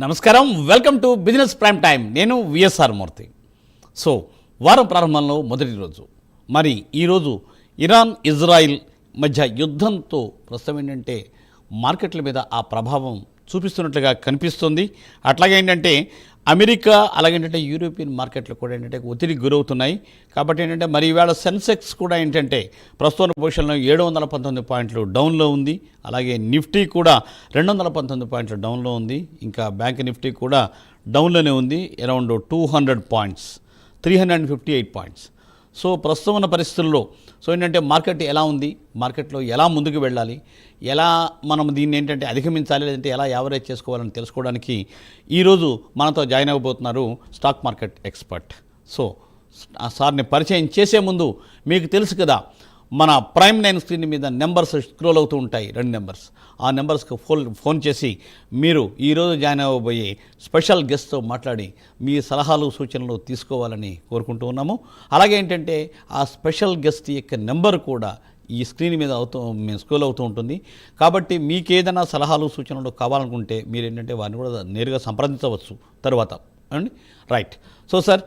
నమస్కారం, welcome to business prime time. నేను VSR మూర్తి. So వారం ప్రారంభంలో మొదటి రోజు మరి ఈరోజు ఇరాన్ ఇజ్రాయిల్ మధ్య యుద్ధంతో ప్రస్తుతం ఏంటంటే మార్కెట్ల మీద ఆ ప్రభావం చూపిస్తున్నట్లుగా కనిపిస్తుంది. అట్లాగే ఏంటంటే అమెరికా అలాగేంటంటే యూరోపియన్ మార్కెట్లు కూడా ఏంటంటే ఒత్తిడికి గురవుతున్నాయి. కాబట్టి ఏంటంటే మరి ఈవేళ సెన్సెక్స్ కూడా ఏంటంటే ప్రస్తుత పొజిషన్లో 719 పాయింట్లు డౌన్లో ఉంది. అలాగే నిఫ్టీ కూడా 219 పాయింట్లు డౌన్లో ఉంది. ఇంకా బ్యాంక్ నిఫ్టీ కూడా డౌన్లోనే ఉంది, అరౌండ్ 200 పాయింట్స్, 358 పాయింట్స్. సో ప్రస్తుతం ఉన్న పరిస్థితుల్లో ఏంటంటే మార్కెట్ ఎలా ఉంది, మార్కెట్లో ఎలా ముందుకు వెళ్ళాలి, ఎలా మనం దీన్ని ఏంటంటే అధిగమించాలి, లేదంటే ఎలా యావరేజ్ చేసుకోవాలని తెలుసుకోవడానికి ఈరోజు మనతో జాయిన్ అవ్వబోతున్నారు స్టాక్ మార్కెట్ ఎక్స్పర్ట్. సో ఆ సార్ని పరిచయం చేసే ముందు మీకు తెలుసు కదా, మన ప్రైమ్ 9 స్క్రీన్ మీద నెంబర్స్ స్క్రోల్ అవుతూ ఉంటాయి, 2 నెంబర్స్. ఆ నెంబర్స్కి ఫోన్ చేసి మీరు ఈరోజు జాయిన్ అవ్వబోయే స్పెషల్ గెస్ట్తో మాట్లాడి మీ సలహాలు సూచనలు తీసుకోవాలని కోరుకుంటూ ఉన్నాము. అలాగే ఏంటంటే ఆ స్పెషల్ గెస్ట్ యొక్క నెంబర్ కూడా ఈ స్క్రీన్ మీద స్క్రోల్ అవుతూ ఉంటుంది. కాబట్టి మీకు ఏదైనా సలహాలు సూచనలు కావాలనుకుంటే మీరు ఏంటంటే వారిని కూడా నేరుగా సంప్రదించవచ్చు తర్వాత అండి. రైట్. సో సార్,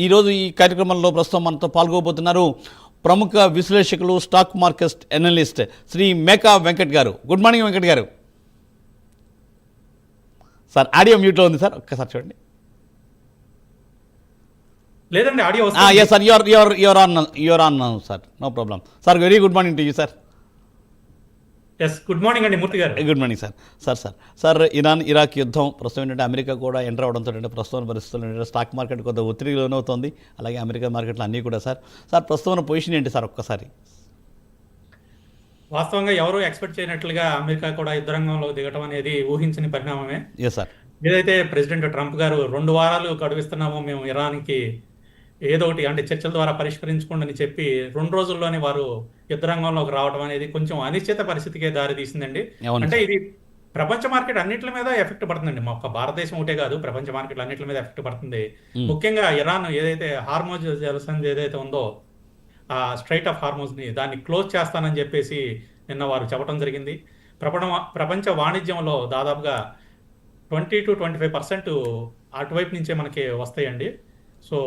ఈరోజు ఈ కార్యక్రమంలో ప్రస్తుతం మనతో పాల్గొబోతున్నారు ప్రముఖ విశ్లేషకులు, stock market analyst Shri Meka Venkat garu. Good morning Venkat గారు. సార్ ఆడియో మ్యూట్లో ఉంది సార్, ఒక్కసారి చూడండి. లేదండి, audio yes sir, you're on sir, no problem sir. Very good morning to you sir. Yes, good morning అండి మూర్తి గారు. Good morning sir. Sir Iran Iraq యుద్ధం ప్రస్తుతం ఏంటంటే అమెరికా కూడా ఎంటర్ అవడంతో అంటే ప్రస్తుతం పరిస్థితులు ఏంటంటే స్టాక్ మార్కెట్ కొంత ఒత్తిడికి లోనవుతుంది. అలాగే అమెరికా మార్కెట్లు అన్నీ కూడా సార్ ప్రస్తుతం పొజిషన్ ఏంటి సార్ ఒక్కసారి? వాస్తవంగా ఎవరు ఎక్స్పెక్ట్ చేయనట్లుగా అమెరికా కూడా యుద్ధరంగంలో దిగటం అనేది ఊహించని పరిణామమే. Yes sir. ఏదైతే ప్రెసిడెంట్ ట్రంప్ గారు 2 వారాలు గడువిస్తున్నామో మేము ఇరాన్కి ఏదో ఒకటి అంటే చర్చల ద్వారా పరిష్కరించుకోండి అని చెప్పి 2 రోజుల్లోనే వారు యుద్ధరంగంలోకి రావడం అనేది కొంచెం అనిశ్చిత పరిస్థితికే దారి తీసిందండి. అంటే ఇది ప్రపంచ మార్కెట్ అన్నింటి మీద ఎఫెక్ట్ పడుతుందండి. మా ఒక్క భారతదేశం ఒకటే కాదు, ప్రపంచ మార్కెట్ అన్నింటి మీద ఎఫెక్ట్ పడుతుంది. ముఖ్యంగా ఇరాన్ ఏదైతే హార్మోజ్ జలసంధి ఏదైతే ఉందో, ఆ స్ట్రైట్ ఆఫ్ హార్మోజ్ని దాన్ని క్లోజ్ చేస్తానని చెప్పేసి నిన్న వారు చెప్పడం జరిగింది. ప్రపంచ వాణిజ్యంలో దాదాపుగా 20-25% అటువైపు నుంచే మనకి వస్తాయండి. సో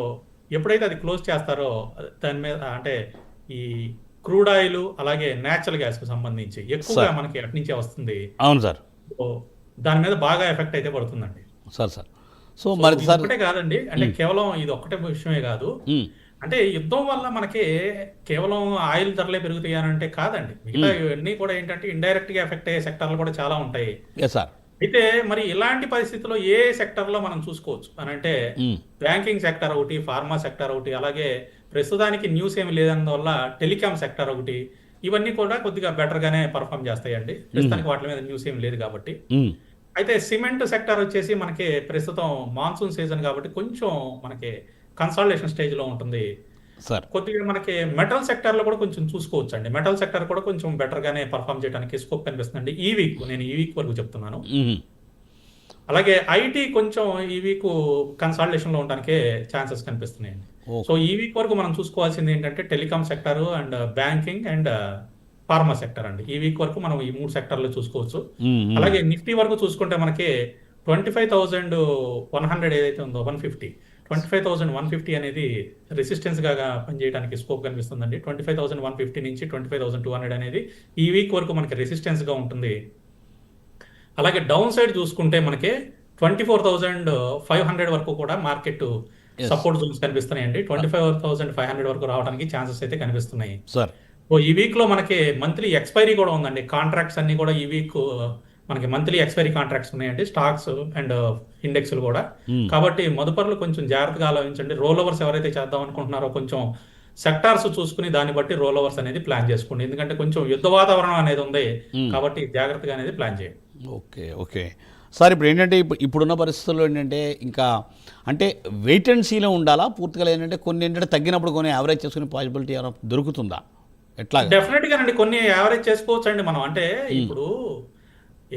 ఎప్పుడైతే అది క్లోజ్ చేస్తారో దాని మీద అంటే ఈ క్రూడ్ ఆయిల్ అలాగే నేచురల్ గ్యాస్కి సంబంధించి ఎక్కువగా మనకి అటు నుంచే వస్తుంది. అవును సార్. సో దాని మీద బాగా ఎఫెక్ట్ అయితే పడుతుందండి సార్. సో మరి సార్ ఒకటే కాదండి, అంటే కేవలం ఇది ఒక్కటే విషయమే కాదు. అంటే యుద్ధం వల్ల మనకి కేవలం ఆయిల్ ధరలే పెరుగుతాయి అని అంటే కాదండి, మిగతా ఇవన్నీ కూడా ఏంటంటే ఇండైరెక్ట్ గా ఎఫెక్ట్ అయ్యే సెక్టర్లు కూడా చాలా ఉంటాయి. అయితే మరి ఇలాంటి పరిస్థితుల్లో ఏ సెక్టర్ లో మనం చూసుకోవచ్చు అని అంటే బ్యాంకింగ్ సెక్టర్ ఒకటి, ఫార్మా సెక్టర్ ఒకటి, అలాగే ప్రస్తుతానికి న్యూస్ ఏమి లేదన్నవల్ల టెలికాం సెక్టర్ ఒకటి, ఇవన్నీ కూడా కొద్దిగా బెటర్ గానే పర్ఫామ్ చేస్తాయండి. ప్రస్తుతానికి వాటి మీద న్యూస్ ఏమి లేదు కాబట్టి. అయితే సిమెంట్ సెక్టర్ వచ్చేసి మనకి ప్రస్తుతం మాన్సూన్ సీజన్ కాబట్టి కొంచెం మనకి కన్సాలిడేషన్ స్టేజ్ లో ఉంటుంది. కొద్దిగా మనకి మెటల్ సెక్టర్ లో కూడా కొంచెం చూసుకోవచ్చు అండి. మెటల్ సెక్టర్ కూడా కొంచెం బెటర్ గానే పర్ఫామ్ చేయడానికి స్కోప్ కనిపిస్తుంది ఈ వీక్. నేను ఈ వీక్ వరకు చెప్తున్నాను. అలాగే ఐటీ కొంచెం ఈ వీక్ కన్సాలిడేషన్ లో ఉండడానికి ఛాన్సెస్ కనిపిస్తున్నాయండి. సో ఈ వీక్ వరకు మనం చూసుకోవాల్సింది ఏంటంటే telecom sector and banking and pharma sector అండి. ఈ వీక్ వరకు మనం ఈ 3 సెక్టర్లు చూసుకోవచ్చు. అలాగే నిఫ్టీ వరకు చూసుకుంటే మనకి 25,100 ఏదైతే ఉందో 25,150 అనేది రెసిస్టెన్స్ గా పనిచేయడానికి స్కోప్ కనిపిస్తుందండి. 25,150 నుంచి 25,200 అనేది ఈ వీక్ వరకు మనకి రెసిస్టెన్స్ గా ఉంటుంది. అలాగే డౌన్ సైడ్ చూసుకుంటే మనకి 24,500 వరకు కూడా మార్కెట్ సపోర్ట్ జోన్స్ కనిపిస్తున్నాయండి. 25,500 వరకు రావడానికి ఛాన్సెస్ అయితే కనిపిస్తున్నాయి. సో ఈ వీక్ లో మనకి మంత్లీ ఎక్స్పైరీ కూడా ఉందండి. కాంట్రాక్ట్స్ అన్ని కూడా ఈ వీక్ మనకి మంత్లీ ఎక్స్పైరీ కాంట్రాక్ట్స్ ఉన్నాయండి, స్టాక్స్ అండ్ ఇండెక్స్లు కూడా. కాబట్టి మదుపర్లు కొంచెం జాగ్రత్తగా ఆలోచించండి. రోల్ ఓవర్స్ ఎవరైతే చేద్దాం అనుకుంటున్నారో కొంచెం సెక్టార్స్ చూసుకుని దాన్ని బట్టి రోల్ ఓవర్స్ అనేది ప్లాన్ చేసుకోండి. ఎందుకంటే కొంచెం యుద్ధ వాతావరణం అనేది ఉంది కాబట్టి జాగ్రత్తగా అనేది ప్లాన్ చేయండి. Okay sir. ఇప్పుడు ఏంటంటే ఇప్పుడున్న పరిస్థితుల్లో ఏంటంటే ఇంకా అంటే వెయిట్ అండ్ సీలో ఉండాలా పూర్తిగా? ఏంటంటే కొన్ని ఏంటంటే తగ్గినప్పుడు కొన్ని యావరేజ్ చేసుకునే పాసిబిలిటీ దొరుకుతుందా? ఎట్లా? డెఫినెట్ గా అండి, కొన్ని యావరేజ్ చేసుకోవచ్చు అండి మనం. అంటే ఇప్పుడు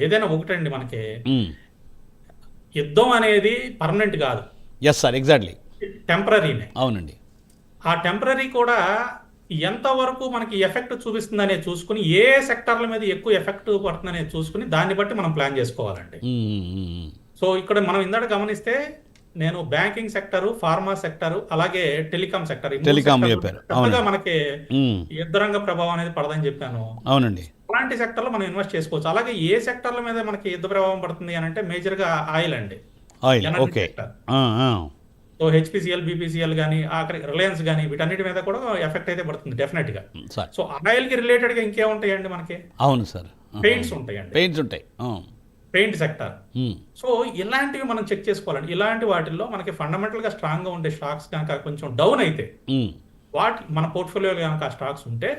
ఏదైనా ఒకటండి, మనకి యుద్ధం అనేది పర్మనెంట్ కాదు. Yes sir, exactly. టెంపరీనే. అవునండి. ఆ టెంపరీ కూడా ఎంతవరకు మనకి ఎఫెక్ట్ చూపిస్తుంది అనేది చూసుకుని, ఏ సెక్టర్ల మీద ఎక్కువ ఎఫెక్ట్ పడుతుంది అనేది చూసుకుని దాన్ని బట్టి మనం ప్లాన్ చేసుకోవాలండి. సో ఇక్కడ మనం ఇందాక గమనిస్తే నేను బ్యాంకింగ్ సెక్టర్, ఫార్మా సెక్టర్, అలాగే టెలికాం సెక్టర్, టెలికాం చెప్పారు. పెద్దగా మనకి యుద్ధ రంగ ప్రభావం అనేది పడదని చెప్పాను. అవునండి. అలాంటి సెక్టర్లో మనం ఇన్వెస్ట్ చేసుకోవచ్చు. అలాగే ఏ సెక్టర్ల మీద మనకి యుద్ధ ప్రభావం పడుతుంది అని అంటే మేజర్ గా ఆయిల్ అండి, oil. Energy okay. Sector. So HPCL, BPCL కానీ, ఆఖరి రిలయన్స్ కానీ, వీటన్నిటి మీద కూడా ఎఫెక్ట్ అయితే పడుతుంది డెఫినెట్ గా. సార్. సో ఆయిల్ కి రిలేటెడ్ గా ఇంకేముంటాయండి మనకి? అవును సార్. పెయింట్స్ ఉంటాయండి, పెయింట్స్ ఉంటాయి. Paint sector. సో ఇలాంటివి మనం చెక్ చేసుకోవాలండి. ఇలాంటి వాటిల్లో మనకి ఫండమెంటల్ గా స్ట్రాంగ్ గా ఉండే స్టాక్స్ కనుక కొంచెం డౌన్ అయితే, వాటి మన పోర్ట్ఫోలియోలో కనుక ఆ స్టాక్స్ ఉంటే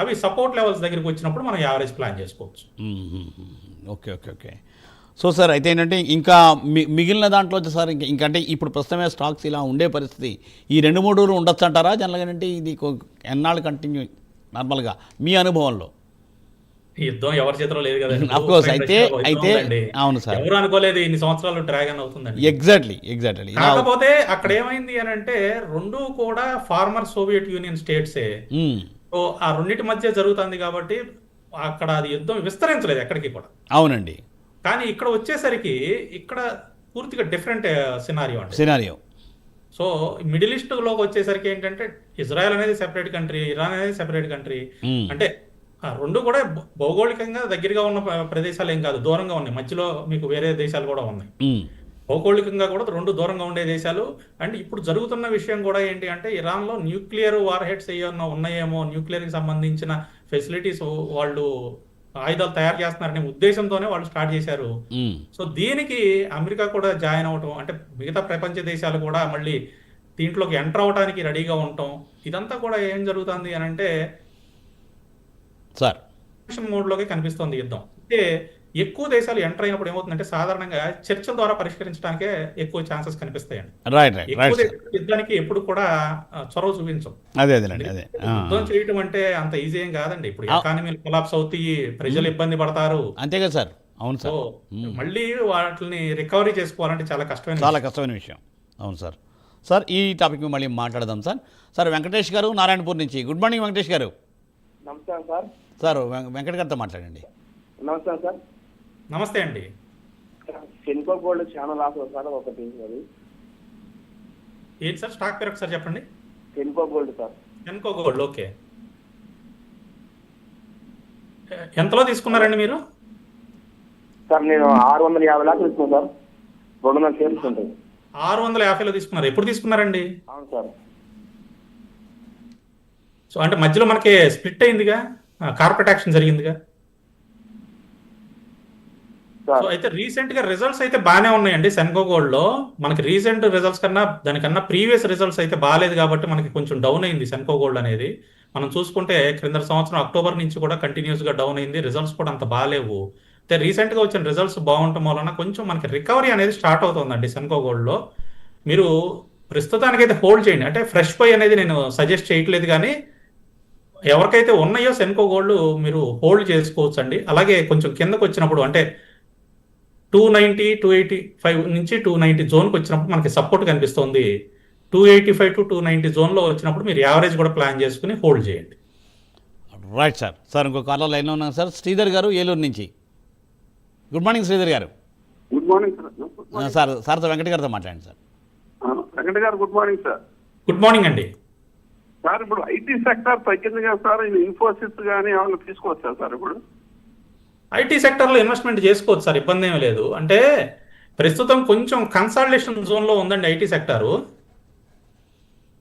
అవి సపోర్ట్ లెవెల్స్ దగ్గరికి వచ్చినప్పుడు మనం యావరేజ్ ప్లాన్ చేసుకోవచ్చు. Okay okay okay. So sir, అయితే ఏంటంటే ఇంకా మిగిలిన దాంట్లో వచ్చి సార్ ఇంకంటే ఇప్పుడు ప్రస్తుతమే స్టాక్స్ ఇలా ఉండే పరిస్థితి ఈ 2-3 రోజులు ఉండొచ్చు అంటారా జనరల్గా? అంటే ఇది ఎన్నాళ్ళు కంటిన్యూ నార్మల్గా మీ అనుభవంలో? యుద్ధం ఎవరి చేతిలో లేదు కదండి. Of course. అయితే అవును సార్, ఎవరు అనుకోలేదు ఇన్ని సంవత్సరాలు డ్రాగన్ అవుతుందండి. ఎగ్జాక్ట్లీ. కాకపోతే అక్కడ ఏమైంది అని అంటే రెండు కూడా ఫార్మర్ సోవియట్ యూనియన్ స్టేట్సే. సో ఆ రెండింటి మధ్య జరుగుతుంది కాబట్టి అక్కడ అది యుద్ధం విస్తరించలేదు ఎక్కడికి కూడా. అవునండి. కానీ ఇక్కడ వచ్చేసరికి ఇక్కడ పూర్తిగా different scenario. So middle east లోకి వచ్చేసరికి ఏంటంటే ఇజ్రాయెల్ అనేది సెపరేట్ కంట్రీ, ఇరాన్ అనేది సెపరేట్ కంట్రీ. అంటే రెండు కూడా భౌగోళికంగా దగ్గరగా ఉన్న ప్రదేశాలు ఏం కాదు, దూరంగా ఉన్నాయి. మధ్యలో మీకు వేరే దేశాలు కూడా ఉన్నాయి. భౌగోళికంగా కూడా రెండు దూరంగా ఉండే దేశాలు. అండ్ ఇప్పుడు జరుగుతున్న విషయం కూడా ఏంటి అంటే ఇరాన్లో న్యూక్లియర్ వార్ హెడ్స్ ఏమన్నా ఉన్నాయేమో, న్యూక్లియర్కి సంబంధించిన ఫెసిలిటీస్ వాళ్ళు ఆయుధాలు తయారు చేస్తున్నారనే ఉద్దేశంతోనే వాళ్ళు స్టార్ట్ చేశారు. సో దీనికి అమెరికా కూడా జాయిన్ అవటం, అంటే మిగతా ప్రపంచ దేశాలు కూడా మళ్ళీ దీంట్లోకి ఎంటర్ అవడానికి రెడీగా ఉండటం, ఇదంతా కూడా ఏం జరుగుతుంది అని అంటే సార్ మోడ్లోకి కనిపిస్తుంది యుద్ధం. అంటే ఎక్కువ దేశాలు ఎంటర్ అయినప్పుడు ఏమవుతుందంటే సాధారణంగా చర్చల ద్వారా పరిష్కరించడానికే ఎక్కువ ఛాన్సెస్ కనిపిస్తాయండి. యుద్ధానికి ఎప్పుడు కూడా చొరవ చూపించం. యుద్ధం చేయటం అంటే అంత ఈజీ ఏం కాదండి. ఇప్పుడు ఎకానమీ కొలాప్స్ అవుతాయి, ప్రజలు ఇబ్బంది పడతారు, అంతే కదా సార్. అవును సార్. మళ్ళీ వాటిని రికవరీ చేసుకోవాలంటే చాలా కష్టమైన విషయం. అవును సార్. సార్ ఈ టాపిక్ మళ్ళీ మాట్లాడదాం సార్. సార్ వెంకటేష్ గారు నారాయణపూర్ నుంచి. గుడ్ మార్నింగ్ వెంకటేష్ గారు. నమస్కారం సార్. సార్ వెంకట గారితో మాట్లాడండి. నమస్కారం సార్. నమస్తే అండి. సెన్కో గోల్డ్ చాలా లాస్ సార్. ఒకటి అది ఏంటి సార్ స్టాక్ పేరు ఒకసారి చెప్పండి. Senco gold sir. Senco gold. Okay. ఎంతలో తీసుకున్నారండి మీరు? సార్ నేను 650 లాక్స్ తీసుకున్నాను సార్. 200 షేర్స్ ఉంటాయి. 650లో తీసుకున్నారు. ఎప్పుడు తీసుకున్నారండి? అవును సార్. సో అంటే మధ్యలో మనకి స్ప్లిట్ అయిందిగా, కార్పొరేట్ యాక్షన్ జరిగిందిగా. సో అయితే రీసెంట్ గా రిజల్ట్స్ అయితే బాగానే ఉన్నాయండి సెన్కో గోల్డ్ లో. మనకి రీసెంట్ రిజల్ట్స్ కన్నా దానికన్నా ప్రీవియస్ రిజల్ట్స్ అయితే బాగాలేదు కాబట్టి మనకి కొంచెం డౌన్ అయింది సెన్కో గోల్డ్ అనేది. మనం చూసుకుంటే క్రింద సంవత్సరం అక్టోబర్ నుంచి కూడా కంటిన్యూస్ గా డౌన్ అయింది. రిజల్ట్స్ కూడా అంత బాగాలేవు. అయితే రీసెంట్ గా వచ్చిన రిజల్ట్స్ బాగుండటం వలన కొంచెం మనకి రికవరీ అనేది స్టార్ట్ అవుతుందండి సెన్కో గోల్డ్ లో. మీరు ప్రస్తుతానికైతే హోల్డ్ చేయండి. అంటే ఫ్రెష్ బై అనేది నేను సజెస్ట్ చేయట్లేదు, కానీ ఎవరికైతే ఉన్నాయో సెన్కో గోల్డ్ మీరు హోల్డ్ చేసుకోవచ్చు అండి. అలాగే కొంచెం కిందకు వచ్చినప్పుడు అంటే 290, 285 నుంచి 290 జోన్కి వచ్చినప్పుడు మనకి సపోర్ట్ కనిపిస్తుంది. 285 to 290 జోన్లో వచ్చినప్పుడు మీరు యావరేజ్ కూడా ప్లాన్ చేసుకుని హోల్డ్ చేయండి. Right sir. సార్ ఇంకో కాలర్ లైన్లో ఉన్నాను సార్. శ్రీధర్ గారు ఏలూరు నుంచి. గుడ్ మార్నింగ్ శ్రీధర్ గారు. Good morning sir. సార్తో వెంకట గారితో మాట్లాడండి సార్. వెంకట గారు good morning sir. Good morning అండి. సార్ ఇప్పుడు ఐటీ సెక్టర్ తగ్గింది కదా సార్, ఇన్ఫోసిస్ కానీ ఏమైనా తీసుకోవచ్చా సార్? ఇప్పుడు ఐటీ సెక్టర్లో ఇన్వెస్ట్మెంట్ చేసుకోవచ్చు సార్, ఇబ్బంది ఏమీ లేదు. అంటే ప్రస్తుతం కొంచెం కన్సాలిడేషన్ జోన్లో ఉందండి ఐటీ సెక్టారు.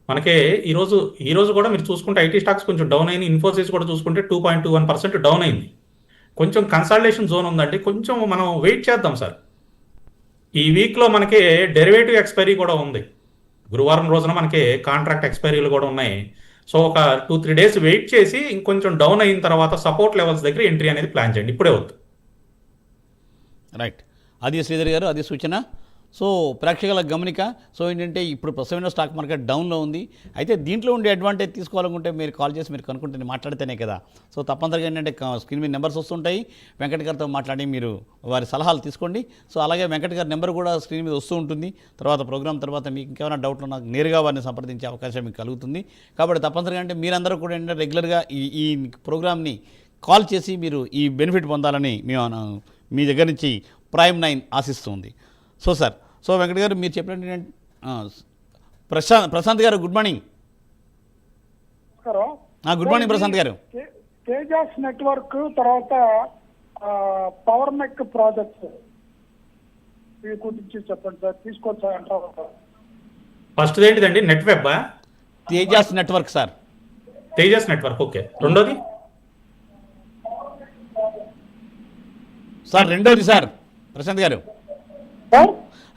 మనకి ఈరోజు కూడా మీరు చూసుకుంటే ఐటీ స్టాక్స్ కొంచెం డౌన్ అయింది. ఇన్ఫోసిస్ కూడా చూసుకుంటే 2.21% డౌన్ అయింది. కొంచెం కన్సాలిడేషన్ జోన్ ఉందండి. కొంచెం మనం వెయిట్ చేద్దాం సార్. ఈ వీక్లో మనకి డెరివేటివ్ ఎక్స్పైరీ కూడా ఉంది. గురువారం రోజున మనకి కాంట్రాక్ట్ ఎక్స్పైరీలు కూడా ఉన్నాయి. సో ఒక 2-3 డేస్ వెయిట్ చేసి ఇంకొంచెం డౌన్ అయిన తర్వాత సపోర్ట్ లెవెల్స్ దగ్గర ఎంట్రీ అనేది ప్లాన్ చేయండి. ఇప్పుడే వద్దు. రైట్. అది శ్రీధర్ గారు, అది సూచన. సో ప్రేక్షకుల గమనిక. సో ఏంటంటే ఇప్పుడు ప్రస్తుతమైన స్టాక్ మార్కెట్ డౌన్లో ఉంది. అయితే దీంట్లో ఉండే అడ్వాంటేజ్ తీసుకోవాలనుకుంటే మీరు కాల్ చేసి మీరు కనుక్కుంటే మాట్లాడితేనే కదా. సో తప్పనిసరిగా ఏంటంటే స్క్రీన్ మీద నెంబర్స్ వస్తుంటాయి. వెంకట గారితో మాట్లాడి మీరు వారి సలహాలు తీసుకోండి. సో అలాగే వెంకట గారి నెంబర్ కూడా స్క్రీన్ మీద వస్తూ ఉంటుంది. తర్వాత ప్రోగ్రామ్ తర్వాత మీకు ఇంకేమైనా డౌట్లు నాకు నేరుగా వారిని సంప్రదించే అవకాశం మీకు కలుగుతుంది. కాబట్టి తప్పనిసరిగా అంటే మీరందరూ కూడా ఏంటంటే రెగ్యులర్గా ఈ ప్రోగ్రామ్ని కాల్ చేసి మీరు ఈ బెనిఫిట్ పొందాలని మేము మీ దగ్గర నుంచి ప్రైమ్ 9 ఆశిస్తుంది. సార్ సో వెంకట గారు మీరు చెప్పినట్టు ఏంటంటే Prashant garu good morning. Good morning Prashant garu. Tejas network తర్వాత పవర్ మెక్ ప్రాజెక్ట్స్ వీటి గురించి చెప్పండి సార్. తీసుకోవచ్చా అంటారు? ఫస్ట్ ఏంటిదండి? Net web. Tejas network sir. Tejas network, okay. రెండోది సార్ రెండోది సార్ ప్రశాంత్ గారు సార్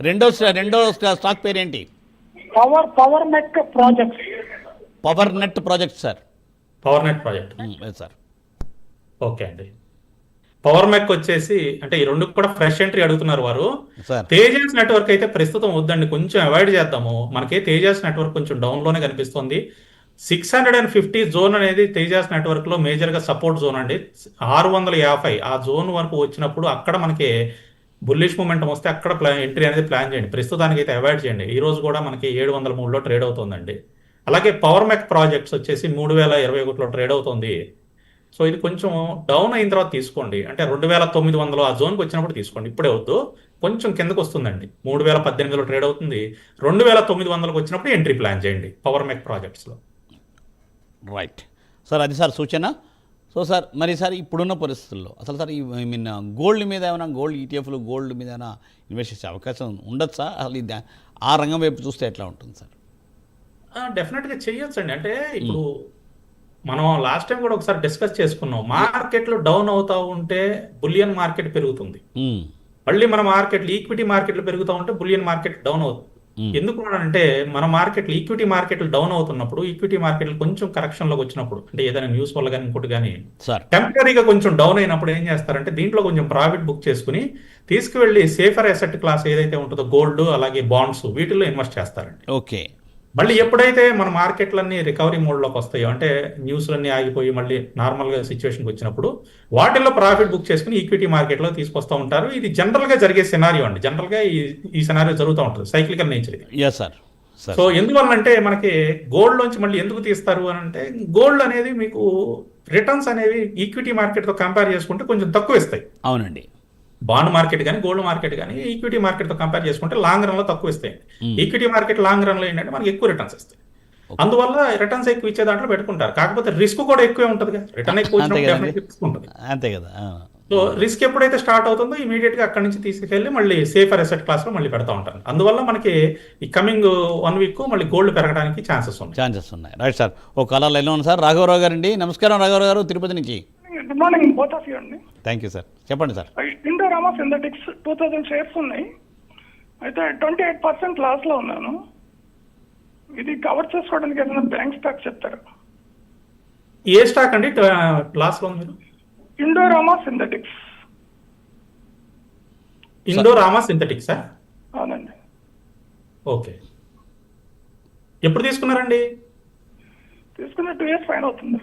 రెండో స్టాక్ పేరు ఏంటి? Power mech projects. Power net project sir. Power net project, sir. Okay అండి. పవర్ మెక్ వచ్చేసి అంటే ఈ రెండు కూడా ఫ్రెష్ ఎంట్రీ అడుగుతున్నారు వారు. సార్ తేజస్ నెట్వర్క్ అయితే ప్రస్తుతం వద్దండి, కొంచెం అవాయిడ్ చేద్దాము. మనకి తేజస్ నెట్వర్క్ కొంచెం డౌన్ లోనే కనిపిస్తుంది. 650 జోన్ అనేది తేజాస్ నెట్వర్క్ లో మేజర్ గా సపోర్ట్ జోన్ అండి. 650 ఆ జోన్ వరకు వచ్చినప్పుడు అక్కడ మనకి బుల్లిష్ మూమెంటం వస్తే అక్కడ ఎంట్రీ అనేది ప్లాన్ చేయండి. ప్రస్తుతానికి అయితే అవాయిడ్ చేయండి. ఈ రోజు కూడా మనకి 703లో ట్రేడ్ అవుతుందండి. అలాగే పవర్ మెక్ ప్రాజెక్ట్స్ వచ్చేసి 3021లో ట్రేడ్ అవుతుంది. సో ఇది కొంచెం డౌన్ అయిన తర్వాత తీసుకోండి. అంటే 2900 ఆ జోన్కి వచ్చినప్పుడు తీసుకోండి, ఇప్పుడే వద్దు. కొంచెం కిందకు వస్తుందండి. 3018లో ట్రేడ్ అవుతుంది. 2900కి వచ్చినప్పుడు ఎంట్రీ ప్లాన్ చేయండి పవర్ మెక్ ప్రాజెక్ట్స్లో. రైట్ సార్, అది సార్ సూచన. సో సార్ మరి సార్ ఇప్పుడున్న పరిస్థితుల్లో అసలు సార్ ఐ మీన్ గోల్డ్ మీద ఏమైనా గోల్డ్ ఈటీఎఫ్లు గోల్డ్ మీద ఏమైనా ఇన్వెస్ట్ చేసే అవకాశం ఉండొచ్చా? అసలు ఆ రంగం వైపు చూస్తే ఎట్లా ఉంటుంది సార్? డెఫినెట్గా చెయ్యొచ్చండి. అంటే ఇప్పుడు మనం లాస్ట్ టైం కూడా ఒకసారి డిస్కస్ చేసుకున్నాం. మార్కెట్లు డౌన్ అవుతా ఉంటే బులియన్ మార్కెట్ పెరుగుతుంది. మళ్ళీ మన మార్కెట్లు ఈక్విటీ మార్కెట్లు పెరుగుతూ ఉంటే బులియన్ మార్కెట్ డౌన్ అవుతుంది. ఎందుకు అంటే మన మార్కెట్లు ఈక్విటీ మార్కెట్లు డౌన్ అవుతున్నప్పుడు, ఈక్విటీ మార్కెట్లు కొంచెం కరెక్షన్ లోకి వచ్చినప్పుడు, అంటే ఏదైనా న్యూస్ వల్ల కానీ ఇంకోటి కానీ టెంపరీగా కొంచెం డౌన్ అయినప్పుడు ఏం చేస్తారంటే దీంట్లో కొంచెం ప్రాఫిట్ బుక్ చేసుకుని తీసుకువెళ్ళి సేఫర్ అసెట్ క్లాస్ ఏదైతే ఉంటుందో గోల్డ్ అలాగే బాండ్స్ వీటిల్లో ఇన్వెస్ట్ చేస్తారండి. ఓకే. మళ్ళీ ఎప్పుడైతే మన మార్కెట్లన్నీ రికవరీ మోడ్లోకి వస్తాయో, అంటే న్యూస్లన్నీ ఆగిపోయి మళ్ళీ నార్మల్గా సిచ్యువేషన్కి వచ్చినప్పుడు వాటిల్లో ప్రాఫిట్ బుక్ చేసుకుని ఈక్విటీ మార్కెట్లో తీసుకొస్తూ ఉంటారు. ఇది జనరల్గా జరిగే సినారియో అండి. జనరల్గా ఈ సినారియో జరుగుతూ ఉంటుంది, సైక్లికల్ నేచర్ ఇది. సో ఎందువల్లంటే మనకి గోల్డ్ నుంచి మళ్ళీ ఎందుకు తీస్తారు అని అంటే, గోల్డ్ అనేది మీకు రిటర్న్స్ అనేవి ఈక్విటీ మార్కెట్తో కంపేర్ చేసుకుంటే కొంచెం తక్కువ ఇస్తాయి. అవునండి. బాండ్ మార్కెట్ కానీ గోల్డ్ మార్కెట్ కానీ ఈక్విటీ మార్కెట్ తో కంపేర్ చేసుకుంటే లాంగ్ రన్ లో తక్కువ ఇస్తాయి. ఈక్విటీ మార్కెట్ లాంగ్ రన్ లో ఏంటంటే మనకి ఎక్కువ రిటర్న్స్ ఇస్తాయి. అందువల్ల రిటర్న్స్ ఎక్కువ ఇచ్చే దాంట్లో పెట్టుకుంటారు. కాకపోతే రిస్క్ కూడా ఎక్కువే ఉంటుంది కదా, రిటర్న్ ఎక్కువ రిస్క్ ఉంటుంది. అంతే కదా. సో రిస్క్ ఎప్పుడైతే స్టార్ట్ అవుతుందో ఇమీడియట్ గా అక్కడి నుంచి తీసుకెళ్లి మళ్ళీ సేఫర్ అసెట్ క్లాస్ లో మళ్ళీ పెడతా ఉంటారు. అందువల్ల మనకి ఈ కమింగ్ 1 వీక్ మళ్ళీ గోల్డ్ పెరగడానికి ఛాన్సెస్ ఉన్నాయి. Right sir. ఒక కాలర్ లైన్లో ఉంది సార్, రాఘవరావు గారు అండి. నమస్కారం రాఘవరావు గారు, తిరుపతి నుంచి. Good morning both of you అండి. Thank you sir. చెప్పండి సార్. ఇండోరామా సింథటిక్స్ 2000 షేర్స్ ఉన్నాయి. అయితే 28% లాస్ లో ఉన్నాను. ఇది కవర్ చేసుకోవడానికి ఏదైనా బ్యాంక్ స్టాక్ చెప్తారు? ఏ స్టాక్ అండి లాస్ లో ఉంది? ఇండోరామా సింథటిక్స్. ఇండోరామా సింథటిక్స్ అవునండి. ఓకే. ఎప్పుడు తీసుకున్నారండి? తీసుకున్న 2 years పైన అవుతుంది.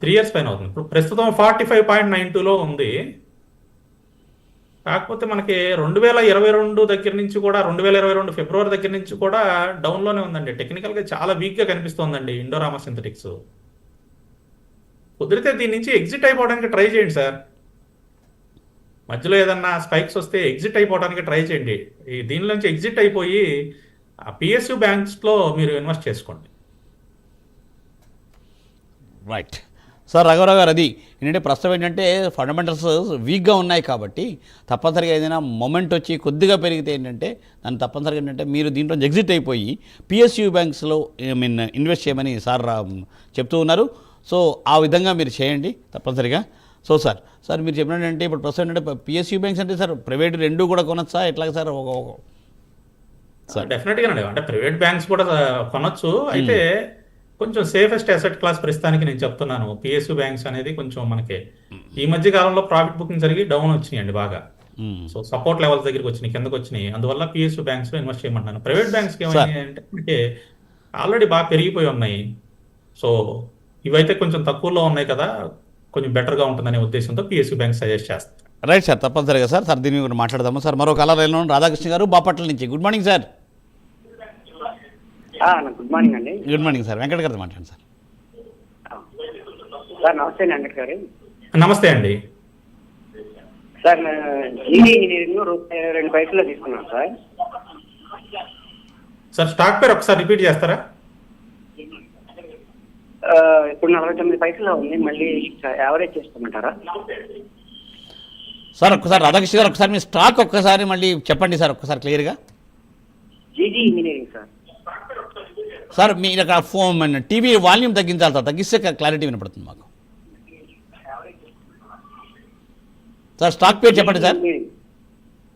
3 years పైన అవుతుంది. ఇప్పుడు ప్రస్తుతం 45.92లో ఉంది. కాకపోతే మనకి 2022 దగ్గర నుంచి కూడా 2022 ఫిబ్రవరి దగ్గర నుంచి కూడా డౌన్లోనే ఉందండి. టెక్నికల్గా చాలా వీక్గా కనిపిస్తోందండి ఇండోరామా సింథటిక్స్. కుదిరితే దీని నుంచి ఎగ్జిట్ అయిపోవడానికి ట్రై చేయండి సార్. మధ్యలో ఏదన్నా స్పైక్స్ వస్తే ఎగ్జిట్ అయిపోవడానికి ట్రై చేయండి. దీని నుంచి ఎగ్జిట్ అయిపోయి ఆ పిఎస్యు బ్యాంక్స్లో మీరు ఇన్వెస్ట్ చేసుకోండి. Right sir. రాఘవరావు గారు, అది ఏంటంటే ప్రస్తుతం ఏంటంటే ఫండమెంటల్స్ వీక్గా ఉన్నాయి కాబట్టి తప్పనిసరిగా ఏదైనా మొమెంట్ వచ్చి కొద్దిగా పెరిగితే ఏంటంటే దాన్ని తప్పనిసరిగా ఏంటంటే మీరు దీంట్లో ఎగ్జిట్ అయిపోయి పిఎస్యు బ్యాంక్స్లో ఇన్వెస్ట్ చేయమని సార్ చెప్తూ ఉన్నారు. సో ఆ విధంగా మీరు చేయండి తప్పనిసరిగా. సో సార్ మీరు చెప్పినట్టు ఇప్పుడు ప్రస్తుతం ఏంటంటే పిఎస్యు బ్యాంక్స్ అంటే సార్ ప్రైవేట్ రెండు కూడా కొనొచ్చా ఎట్లాగ సార్? డెఫినెట్గా అంటే ప్రైవేట్ బ్యాంక్స్ కూడా కొనొచ్చు. అయితే కొంచెం సేఫెస్ట్ అసెట్ క్లాస్ ప్రస్తుతానికి నేను చెప్తున్నాను. పిఎస్యు బ్యాంక్స్ అనేది కొంచెం మనకి ఈ మధ్య కాలంలో ప్రాఫిట్ బుకింగ్ జరిగి డౌన్ వచ్చినాయండి బాగా. సో సపోర్ట్ లెవెల్స్ దగ్గరికి వచ్చినాయి, కిందకు వచ్చినాయి. అందువల్ల పిఎస్యు బ్యాంక్స్ లో ఇన్వెస్ట్ చేయమంటున్నాను. ప్రైవేట్ బ్యాంక్స్కి ఏమైనాయి అంటే ఆల్రెడీ బాగా పెరిగిపోయి ఉన్నాయి. సో ఇవైతే కొంచెం తక్కువలో ఉన్నాయి కదా, కొంచెం బెటర్గా ఉంటుందనే ఉద్దేశంతో పిఎస్యు బ్యాంక్ సజెస్ట్ చేస్తాను. రైట్ సార్, తప్పనిసరిగా సార్ దీని గురించి మాట్లాడదాము సార్. మరో కాలర్ లైన్లో రాధాకృష్ణ గారు బాపట్ల నుంచి. Good morning sir. Good morning అండి. Good morning sir. వెంకట గారితో మాట్లాడండి సార్. సార్ నమస్తే వెంకట్ గారు. నమస్తే అండి. సార్ జీడీ ఇంజనీరింగ్ ₹22 తీసుకున్నాను సార్. సార్ స్టాక్ పేరు ఒకసారి రిపీట్ చేస్తారా? ఇప్పుడు 49 పైసలు ఉంది, మళ్ళీ యావరేజ్ చేసుకోమంటారా? సార్ ఒక్కసారి రాధాకృష్ణ గారు ఒకసారి మీ స్టాక్ ఒక్కసారి మళ్ళీ చెప్పండి సార్ ఒక్కసారి క్లియర్గా. జీడీ ఇంజనీరింగ్ సార్. సార్ మీరు అక్కడ ఫోన్ టీవీ వాల్యూమ్ తగ్గించాలి సార్, తగ్గిస్తే క్లారిటీ వినపడుతుంది మాకు. సార్ స్టాక్ పేరు చెప్పండి sir.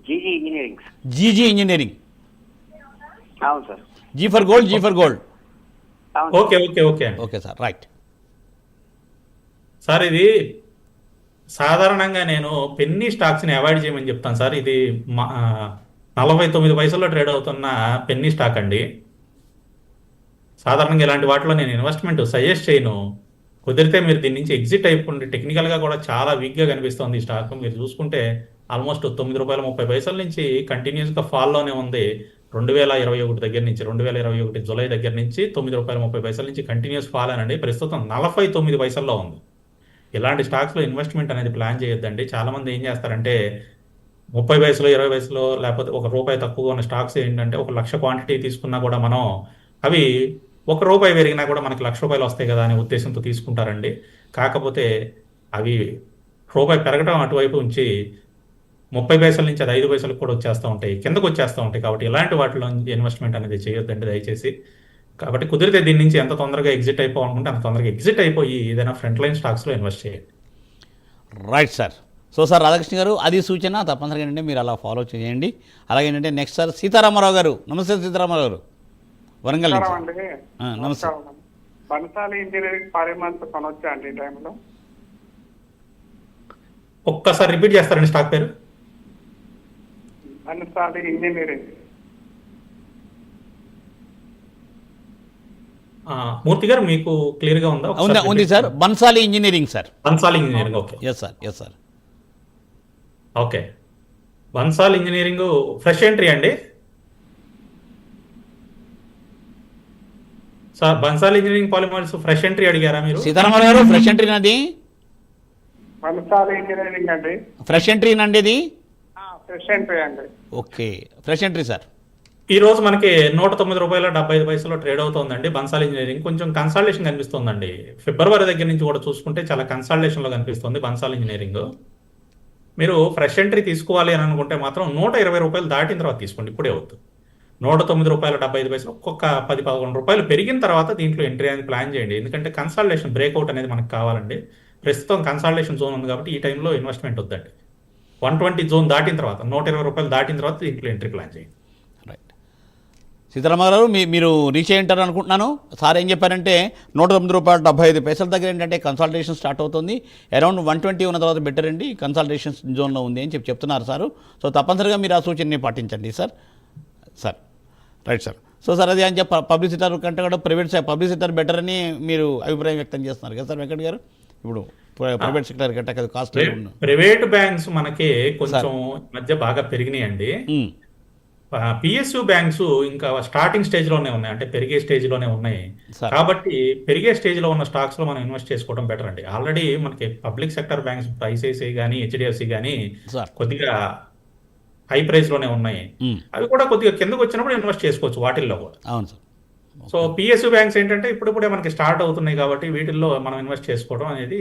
GG engineering. GG engineering. అవును sir. G for gold, G for gold. Okay okay okay okay sir, right. Sir ఇది సాధారణంగా నేను పెన్నీ స్టాక్స్ని అవాయిడ్ చేయమని చెప్తాను సార్. ఇది 49 పైసల్లో ట్రేడ్ అవుతున్న పెన్నీ స్టాక్ అండి. సాధారణంగా ఇలాంటి వాటిలో నేను ఇన్వెస్ట్మెంట్ సజెస్ట్ చేయను. కుదిరితే మీరు దీని నుంచి ఎగ్జిట్ అయిపోండి. టెక్నికల్గా కూడా చాలా వీక్గా కనిపిస్తుంది ఈ స్టాక్. మీరు చూసుకుంటే ఆల్మోస్ట్ ₹9.30 నుంచి కంటిన్యూస్గా ఫాల్లోనే ఉంది. 2021 దగ్గర నుంచి 2021 జూలై దగ్గర నుంచి ₹9.30 నుంచి కంటిన్యూస్ ఫాల్ అనండి. ప్రస్తుతం 49 పైసల్లో ఉంది. ఇలాంటి స్టాక్స్లో ఇన్వెస్ట్మెంట్ అనేది ప్లాన్ చేయొద్దండి. చాలామంది ఏం చేస్తారంటే 30 పైసలు 20 పైసలు లేకపోతే ₹1 తక్కువగా ఉన్న స్టాక్స్ ఏంటంటే 1,00,000 క్వాంటిటీ తీసుకున్నా కూడా మనం అవి ₹1 పెరిగినా కూడా మనకి ₹1,00,000 వస్తాయి కదా అనే ఉద్దేశంతో తీసుకుంటారండి. కాకపోతే అవి రూపాయి పెరగడం అటువైపు ఉంచి 30 పైసల నుంచి అది 5 పైసలకు కూడా వచ్చేస్తూ ఉంటాయి, కిందకు వచ్చేస్తూ ఉంటాయి. కాబట్టి ఇలాంటి వాటిలో ఇన్వెస్ట్మెంట్ అనేది చేయొద్దండి దయచేసి. కాబట్టి కుదిరితే దీని నుంచి ఎంత తొందరగా ఎగ్జిట్ అయిపోవాలనుకుంటే అంత తొందరగా ఎగ్జిట్ అయిపోయి ఏదైనా ఫ్రంట్ లైన్ స్టాక్స్లో ఇన్వెస్ట్ చేయండి. Right sir. So sir Radhakrishna గారు అది సూచన తప్పనిసరిగా ఏంటంటే మీరు అలా ఫాలో చేయండి. అలాగే ఏంటంటే నెక్స్ట్ సార్ సీతారామరావు గారు. నమస్తే సీతారామరావు గారు, వరంగల్ నుంచి. నమస్తే. బన్సాలి ఇంజనీరింగ్ 5 months కొనొచ్చా అండి ఈ టైంలో? ఒక్కసారి రిపీట్ చేస్తారండి స్టాక్ పేరు? బన్సాలి ఇంజనీరింగ్. మూర్తి గారు మీకు క్లియర్గా ఉందా? ఉంది sir. Bansali engineering sir. Bansali engineering. Okay. Yes sir, yes sir. Okay. Bansal engineering fresh entry అండి sir. Bansal engineering polymers fresh entry అడిగారా మీరు? సీతారామరావు గారు ఫ్రెష్ ఎంట్రీ నాది. బన్సాలి ఇంజనీరింగ్ అండి. ఫ్రెష్ ఎంట్రీ నండి ఇది. ఫ్రెష్ ఎంట్రీ అండి. Okay, fresh entry sir. ఈ రోజు మనకి ₹109.75 ట్రేడ్ అవుతుందండి బన్సాల్ ఇంజనీరింగ్. కొంచెం కన్సల్టేషన్ కనిపిస్తుందండి. ఫిబ్రవరి దగ్గర నుంచి కూడా చూసుకుంటే చాలా కన్సల్టేషన్లో కనిపిస్తుంది బన్సాల్ ఇంజనీరింగ్. మీరు ఫ్రెష్ ఎంట్రీ తీసుకోవాలి అని అనుకుంటే మాత్రం ₹120 దాటిన తర్వాత తీసుకోండి. ఇప్పుడే అవుతుంది. ₹109.75 ఒక్కొక్క ₹10-11 పెరిగిన తర్వాత దీంట్లో ఎంట్రీ అనేది ప్లాన్ చేయండి. ఎందుకంటే కన్సల్టేషన్ బ్రేక్అవుట్ అనేది మనకు కావాలండి. ప్రస్తుతం కన్సల్టేషన్ జోన్ ఉంది కాబట్టి ఈ టైంలో ఇన్వెస్ట్మెంట్ వద్దండి. 120 జోన్ దాటిన తర్వాత ₹120 దాటిన తర్వాత దీంట్లో ఎంట్రీ ప్లాన్ చేయండి. రైట్. సీతారామరావు గారు మీరు రీచ్ అయ్యి ఉంటారు అనుకుంటున్నాను. సార్ ఏం చెప్పారంటే ₹109.75 దగ్గర ఏంటంటే కన్సల్టేషన్ స్టార్ట్ అవుతుంది. అరౌండ్ 120 ఉన్న తర్వాత బెటర్ అండి, కన్సల్టేషన్ జోన్లో ఉంది అని చెప్తున్నారు సారు. సో తప్పనిసరిగా మీరు ఆ సూచనని పాటించండి sir. Sir right sir. So sir అది అని చెప్పి పబ్లిక్ సెక్టర్ కంటే కూడా ప్రైవేట్ పబ్లిక్ సెక్టర్ బెటర్ అని మీరు అభిప్రాయం వ్యక్తం చేస్తున్నారు కదా సార్ వెంకట్ గారు? ఇప్పుడు ప్రైవేట్ సెక్టర్ కంటే కదా కాస్ట్. ప్రైవేట్ బ్యాంక్స్ మనకి కొంచెం మధ్య బాగా పెరిగినాయండి. పిఎస్యు బ్యాంక్స్ ఇంకా స్టార్టింగ్ స్టేజ్లోనే ఉన్నాయి, అంటే పెరిగే స్టేజ్లోనే ఉన్నాయి. కాబట్టి పెరిగే స్టేజ్లో ఉన్న స్టాక్స్లో మనం ఇన్వెస్ట్ చేసుకోవడం బెటర్ అండి. ఆల్రెడీ మనకి పబ్లిక్ సెక్టర్ బ్యాంక్స్ ఐసిఐసిఐ కానీ హెచ్డిఎఫ్సి కానీ కొద్దిగా హై ప్రైస్లోనే ఉన్నాయి. అవి కూడా కొద్దిగా కిందకు వచ్చినప్పుడు ఇన్వెస్ట్ చేసుకోవచ్చు వాటిల్లో కూడా. అవును సార్. సో పిఎస్యు బ్యాంక్స్ ఏంటంటే ఇప్పుడే మనకి స్టార్ట్ అవుతున్నాయి కాబట్టి వీటిల్లో మనం ఇన్వెస్ట్ చేసుకోవడం అనేది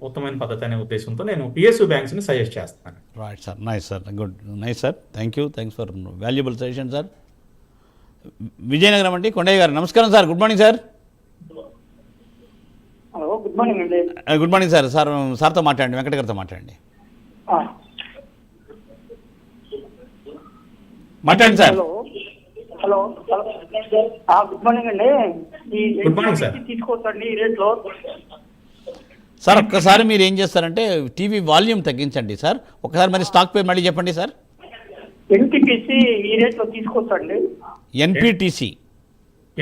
ఉత్తమమైన పద్ధతి అనే ఉద్దేశంతో నేను పిఎస్యు బ్యాంక్స్ని సజెస్ట్ చేస్తాను. Right sir, nice sir, good, nice sir, thanks for valuable suggestion sir. Vizianagaram అండి కొండయ్య గారు. నమస్కారం sir, good morning sir. Hello, good morning అండి. Good morning sir. సార్తో మాట్లాడండి, వెంకట గారితో మాట్లాడండి. మాట్లాడండి సార్. హలో, గుడ్ మార్నింగ్ అండి. Good morning sir. తీసుకోవచ్చండి ఈ రేట్లో? సార్ ఒక్కసారి మీరు ఏం చేస్తారంటే టీవీ వాల్యూమ్ తగ్గించండి సార్. ఒకసారి మరి స్టాక్ పేరు మళ్ళీ చెప్పండి సార్. ఎన్టీపీసీ ఈ రేట్లో తీసుకోవచ్చండి?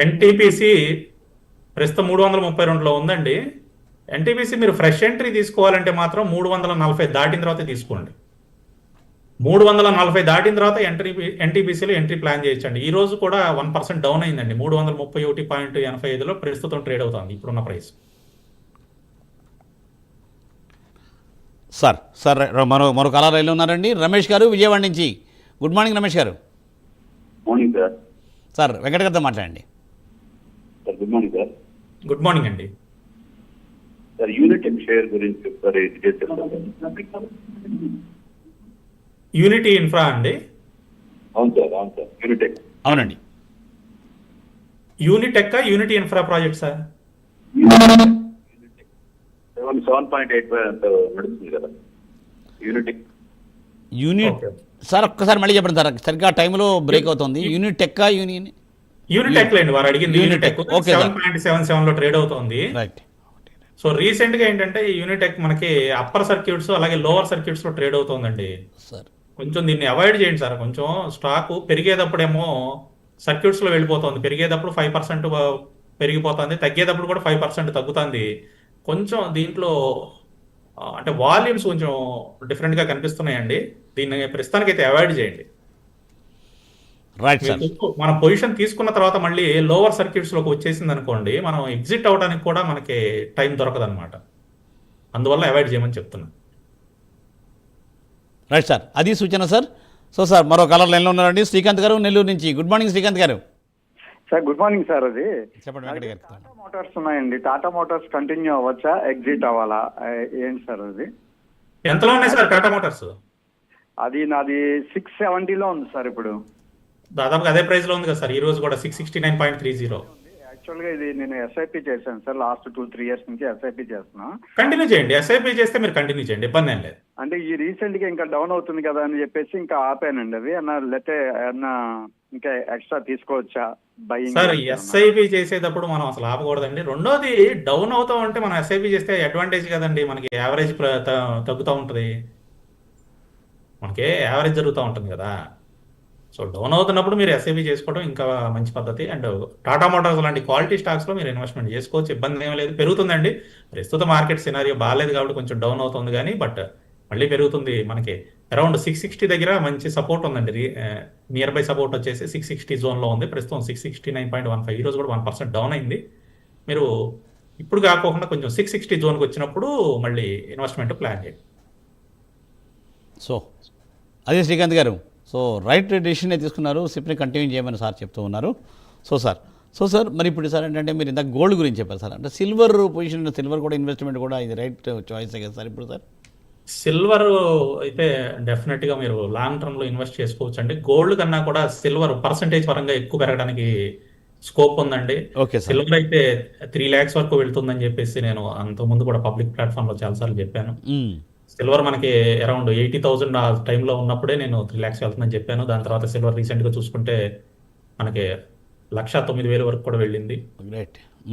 ఎన్టీపీసీ ప్రస్తుతం 332లో ఉందండి. ఎన్టీపీసీ మీరు ఫ్రెష్ ఎంట్రీ తీసుకోవాలంటే మాత్రం 340 దాటిన తర్వాత తీసుకోండి. 340 దాటిన తర్వాత ఎన్టీపీసీలో ఎంట్రీ ప్లాన్ చేయొచ్చండి. ఈ రోజు కూడా 1% డౌన్ అయిందండి. 331.85లో ప్రస్తుతం ట్రేడ్ అవుతుంది ఇప్పుడున్న ప్రైస్. సార్ మరో కాలర్ రైలు ఉన్నారండి. రమేష్ గారు విజయవాడ నుంచి. గుడ్ మార్నింగ్ రమేష్ గారు. Morning sir. సార్ వెంకట గారితో మాట్లాడండి. Sir good morning sir. Good morning అండి. సార్ యూనిటెక్ షేర్ గురించి ఒకసారి డీటెయిల్స్ చెప్తారా? యూనిటీ ఇన్ఫ్రా అండి. అవును సార్ యూనిటెక్. అవునండి. Unitech unity infra project sir. 7.85 నడుస్తుంది కదా యూనిటెక్. Okay. సార్ ఒక్కసారి మళ్ళీ చెప్పండి సార్, సరిగ్గా టైంలో బ్రేక్ అవుతుంది. యూనిటెక్ యూనియన్ యూనిటెక్ లేండి వారు అడిగింది. యూనిటెక్. Unitech Okay, sir. 7.77 లో ట్రేడ్ అవుతుంది. రైట్. సో రీసెంట్ గా ఏంటంటే ఈ యూనిటెక్ మనకి అప్పర్ సర్క్యూట్స్ అలాగే లోవర్ సర్క్యూట్స్ లో ట్రేడ్ అవుతుందండి. సార్ కొంచెం దీన్ని అవాయిడ్ చేయండి సార్. కొంచెం స్టాక్ పెరిగేటప్పుడేమో సర్క్యూట్స్ లో వెళ్ళిపోతుంది, పెరిగేటప్పుడు 5% పెరిగిపోతుంది, తగ్గేటప్పుడు కూడా 5% తగ్గుతుంది. కొంచెం దీంట్లో అంటే వాల్యూమ్స్ కొంచెం డిఫరెంట్ గా కనిపిస్తున్నాయండి. దీన్ని ప్రస్తుతానికైతే అవాయిడ్ చేయండి. Right sir. మనం పొజిషన్ తీసుకున్న తర్వాత మళ్ళీ లోవర్ సర్క్యూట్స్ లోకి వచ్చేసింది అనుకోండి, మనం ఎగ్జిట్ అవడానికి కూడా మనకి టైం దొరకదు అనమాట. అందువల్ల అవాయిడ్ చేయమని చెప్తున్నాను. రైట్ సార్, అది సూచన సార్. సో సార్ మరో కాలర్ లైన్లో ఉన్నారండి. శ్రీకాంత్ గారు నెల్లూరు నుంచి. గుడ్ మార్నింగ్ శ్రీకాంత్ గారు. Sir good morning sir. అది చెప్పండి వెంకట గారు. టాటా మోటార్స్ ఉన్నాయండి. టాటా మోటార్స్ కంటిన్యూ అవ్వచ్చా, ఎగ్జిట్ అవ్వాలా, ఏంటి సార్ అది? ఎంతలో ఉన్నాయి సార్ టాటా మోటార్స్? అది నాది 670లో ఉంది సార్ ఇప్పుడు. దాదాపుగా అదే ప్రైస్ లో ఉంది కదా సార్ ఈ రోజు కూడా 669.30. యాక్చువల్గా ఇది నేను ఎస్ఐపి చేశాను సార్, లాస్ట్ 2-3 ఇయర్స్ నుంచి ఎస్ఐపి చేస్తున్నా. కంటిన్యూ చేయండి. ఎస్ఐపి చేస్తే మీరు కంటిన్యూ చేయండి, ఇబ్బంది ఏం లేదు. అంటే ఈ రీసెంట్ గా ఇంకా డౌన్ అవుతుంది కదా అని చెప్పేసి ఇంకా ఆపానండి అది. లేకపోతే ఏమన్నా ఇంకా ఎక్స్ట్రా తీసుకోవచ్చా బయింగ్? సార్ ఎస్ఐపి చేసేటప్పుడు మనం అసలు ఆపకూడదండి. రెండోది డౌన్ అవుతా ఉంటే మనం ఎస్ఐపి చేస్తే అడ్వాంటేజ్ కదండి, మనకి యావరేజ్ తగ్గుతూ ఉంటుంది, మనకి యావరేజ్ జరుగుతూ ఉంటుంది కదా. సో డౌన్ అవుతున్నప్పుడు మీరు ఎస్ఐపి చేసుకోవడం ఇంకా మంచి పద్ధతి. అండ్ టాటా మోటార్స్ లాంటి క్వాలిటీ స్టాక్స్లో మీరు ఇన్వెస్ట్మెంట్ చేసుకోవచ్చు, ఇబ్బంది ఏమీ లేదు. పెరుగుతుందండి. ప్రస్తుత మార్కెట్ సినారియో బాగాలేదు కాబట్టి కొంచెం డౌన్ అవుతుంది కానీ బట్ మళ్ళీ పెరుగుతుంది. మనకి అరౌండ్ 660 దగ్గర మంచి సపోర్ట్ ఉందండి. నియర్ బై సపోర్ట్ వచ్చేసి 660 జోన్లో ఉంది. ప్రస్తుతం 669.15. ఈ రోజు కూడా 1% డౌన్ అయింది. మీరు ఇప్పుడు కాకుండా కొంచెం 660 జోన్కి వచ్చినప్పుడు మళ్ళీ ఇన్వెస్ట్మెంట్ ప్లాన్ చేయండి. సో అదే శ్రీకాంత్ గారు. సో రైట్ డెసిషనే తీసుకున్నారు. సిప్ని కంటిన్యూ చేయమని సార్ చెప్తూ ఉన్నారు. సో సార్ మరి ఇప్పుడు సార్ ఏంటంటే మీరు ఇందాక గోల్డ్ గురించి చెప్పారు సార్. అంటే సిల్వర్ పొజిషన్, సిల్వర్ కూడా ఇన్వెస్ట్మెంట్ కూడా ఇది రైట్ చాయిస్ కదా సార్ ఇప్పుడు సార్? సిల్వర్ అయితే డెఫినెట్గా మీరు లాంగ్ టర్మ్లో ఇన్వెస్ట్ చేసుకోవచ్చు అండి. గోల్డ్ కన్నా కూడా సిల్వర్ పర్సంటేజ్ పరంగా ఎక్కువ పెరగడానికి స్కోప్ ఉందండి. Okay sir. సిల్వర్ అయితే 3 lakhs వరకు వెళ్తుందని చెప్పేసి నేను అంతకుముందు కూడా పబ్లిక్ ప్లాట్ఫామ్లో చాలాసార్లు చెప్పాను. సిల్వర్ మనకి అరౌండ్ 80,000 ఆ టైంలో ఉన్నప్పుడే నేను 3 lakhs వెళ్తుందని చెప్పాను. దాని తర్వాత సిల్వర్ రీసెంట్గా చూసుకుంటే మనకి 1,09,000 వరకు కూడా వెళ్ళింది.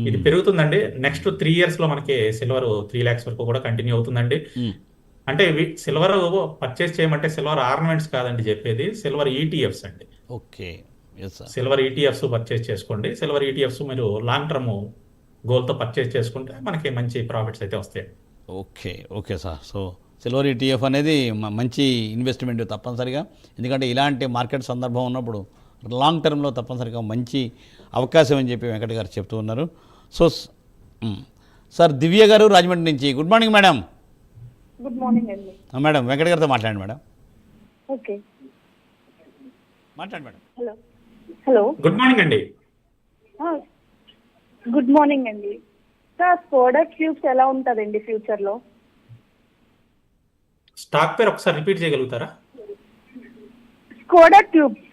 ఇది పెరుగుతుందండి. నెక్స్ట్ 3 yearsలో మనకి సిల్వర్ 3 lakhs వరకు కూడా కంటిన్యూ అవుతుందండి. అంటే సిల్వర్ పర్చేస్ చేయమంటే సిల్వర్ ఆర్నమెంట్స్ కాదండి చెప్పేది, సిల్వర్ ETFs అండి. ఓకే, సిల్వర్ ETFs పర్చేస్ చేసుకోండి. సిల్వర్ ETFs మీరు లాంగ్ టర్మ్ గోల్తో పర్చేస్ చేసుకుంటే మనకి మంచి ప్రాఫిట్స్ అయితే వస్తాయి. Okay sir. So silver ETF అనేది మంచి ఇన్వెస్ట్మెంట్ తప్పనిసరిగా, ఎందుకంటే ఇలాంటి మార్కెట్ సందర్భం ఉన్నప్పుడు లాంగ్ టర్మ్లో తప్పనిసరిగా మంచి అవకాశం అని చెప్పి వెంకట గారు చెప్తూ ఉన్నారు. సో సార్ దివ్య గారు రాజమండ్రి నుంచి. Good morning madam. Good morning అండి. మేడం వెంకట గారితో మాట్లాడండి మేడం. ఓకే, మాట్లాడండి మేడం. హలో గుడ్ మార్నింగ్ అండి. గుడ్ మార్నింగ్ అండి. సార్ స్కోడా ట్యూబ్స్ ఎలా ఉంటుందండి ఫ్యూచర్లో? స్టాక్ పేరు ఒకసారి రిపీట్ చేయగలుగుతారా? Skoda tubes.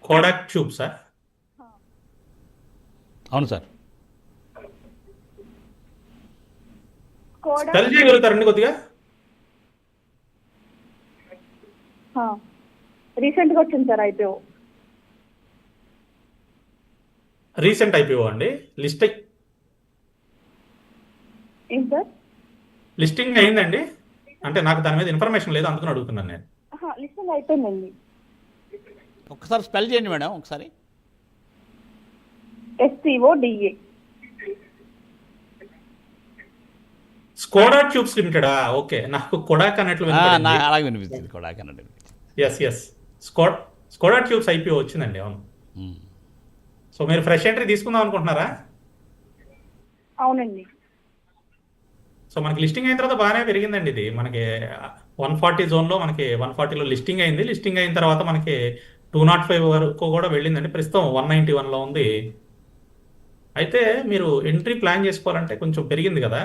Kodak tubes sir? అవును సార్. స్పెల్ చేయగలుగుతారండి కొద్దిగా? రీసెంట్గా వచ్చింది సార్ IPO. రీసెంట్ IPO అండి. ఏంటి సార్? లిస్టింగ్ అయిందండి. అంటే నాకు దాని మీద ఇన్ఫర్మేషన్ లేదు, అందుకని అడుగుతున్నాను నేను. లిస్టింగ్ అయిపోయిందండి. ఒకసారి స్పెల్ చేయండి మేడం ఒకసారి. SCODA. స్కోడా ట్యూబ్స్ లిమిటెడా? ఓకే, నాకు కొడాక్ అన్నట్లు అలాగే వినిపిస్తుంది. కొడాక్ అన్నట్టు. ఎస్ స్కోడా ట్యూబ్స్ IPO వచ్చిందండి. అవును. సో మీరు ఫ్రెష్ ఎంట్రీ తీసుకుందాం అనుకుంటున్నారా? అవునండి. సో మనకి లిస్టింగ్ అయిన తర్వాత బాగానే పెరిగిందండి. ఇది మనకి 140 జోన్లో మనకి 140లో లిస్టింగ్ అయింది. లిస్టింగ్ అయిన తర్వాత మనకి 205 వరకు కూడా వెళ్ళిందండి. ప్రస్తుతం 191లో ఉంది. అయితే మీరు ఎంట్రీ ప్లాన్ చేసుకోవాలంటే కొంచెం పెరిగింది కదా,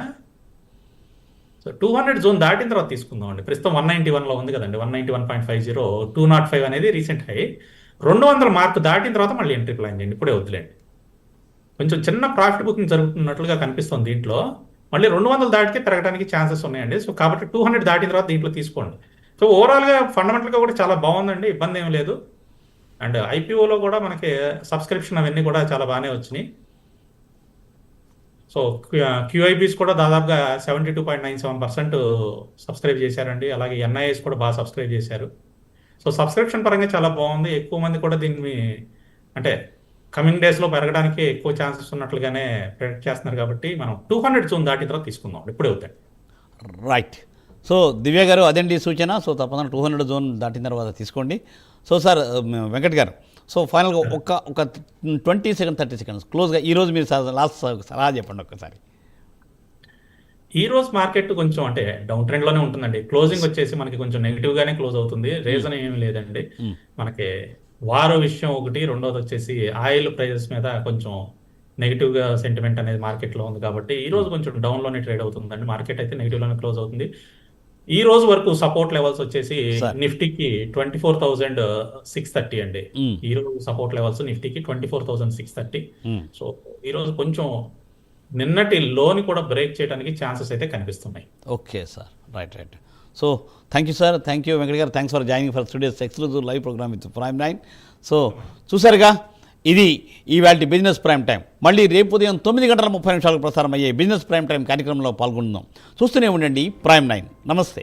సో 200 జోన్ దాటిన తర్వాత తీసుకుందాం అండి. ప్రస్తుతం 191లో ఉంది కదండి, 191.50, 205 అనేది రీసెంట్ హై. 200 మార్క్ దాటిన తర్వాత మళ్ళీ ఎంట్రీ ప్లాన్ చేయండి, ఇప్పుడే వద్దులేండి. కొంచెం చిన్న ప్రాఫిట్ బుకింగ్ జరుగుతున్నట్లుగా కనిపిస్తుంది దీంట్లో. మళ్ళీ 200 దాటితే పెరగడానికి ఛాన్సెస్ ఉన్నాయండి. సో కాబట్టి 200 దాటిన తర్వాత దీంట్లో తీసుకోండి. సో ఓవరాల్గా ఫండమెంటల్గా కూడా చాలా బాగుందండి, ఇబ్బంది ఏం లేదు. అండ్ ఐపీఓలో కూడా మనకి సబ్స్క్రిప్షన్ అవన్నీ కూడా చాలా బాగానే వచ్చినాయి. సో క్యూఐబీస్ కూడా దాదాపుగా 72.97% సబ్స్క్రైబ్ చేశారండి. అలాగే ఎన్ఐఎస్ కూడా బాగా సబ్స్క్రైబ్ చేశారు. సో సబ్స్క్రిప్షన్ పరంగా చాలా బాగుంది. ఎక్కువ మంది కూడా దీన్ని అంటే కమింగ్ డేస్లో పెరగడానికి ఎక్కువ ఛాన్సెస్ ఉన్నట్లుగానే ప్రెడిక్ట్ చేస్తున్నారు. కాబట్టి మనం 200 జోన్ దాటిన తర్వాత తీసుకుందాం, ఇప్పుడే అవుతాయి. రైట్. సో దివ్య గారు అదండి సూచన. సో తప్పకుండా 200 జోన్ దాటిన తర్వాత తీసుకోండి. సో సార్ వెంకట్ గారు, సో ఫైనల్గా ఒక 20 సెకండ్ 30 సెకండ్స్ క్లోజ్గా ఈరోజు మీరు లాస్ట్ సలహా చెప్పండి ఒక్కసారి. ఈ రోజు మార్కెట్ కొంచెం అంటే డౌన్ ట్రెండ్లోనే ఉంటుందండి. క్లోజింగ్ వచ్చేసి మనకి కొంచెం నెగిటివ్గానే క్లోజ్ అవుతుంది. రీజన్ ఏమి లేదండి, మనకి వారు విషయం ఒకటి, రెండోది వచ్చేసి ఆయిల్ ప్రైజెస్ మీద కొంచెం నెగిటివ్గా సెంటిమెంట్ అనేది మార్కెట్లో ఉంది. కాబట్టి ఈ రోజు కొంచెం డౌన్లోనే ట్రేడ్ అవుతుందండి. మార్కెట్ అయితే నెగిటివ్లోనే క్లోజ్ అవుతుంది. ఈ రోజు వరకు సపోర్ట్ లెవెల్స్ వచ్చేసి నిఫ్టీకి 24,630 అండి. ఈ రోజు సపోర్ట్ లెవెల్స్ నిఫ్టీకి 24,630. సో ఈ రోజు కొంచెం నిన్నటి లోని కూడా బ్రేక్ చేయడానికి ఛాన్సెస్ అయితే కనిపిస్తున్నాయి. Okay sir, right. So thank you sir, thank you Venkat garu. Thanks for joining for today's exclusive live programme with Prime 9. So చూసారుగా, ఇది ఇవాళ బిజినెస్ ప్రైమ్ టైం. మళ్ళీ రేపు ఉదయం 9:30 ప్రసారం అయ్యే బిజినెస్ ప్రైమ్ టైం కార్యక్రమంలో పాల్గొందాం. చూస్తూనే ఉండండి ప్రైమ్ 9. నమస్తే.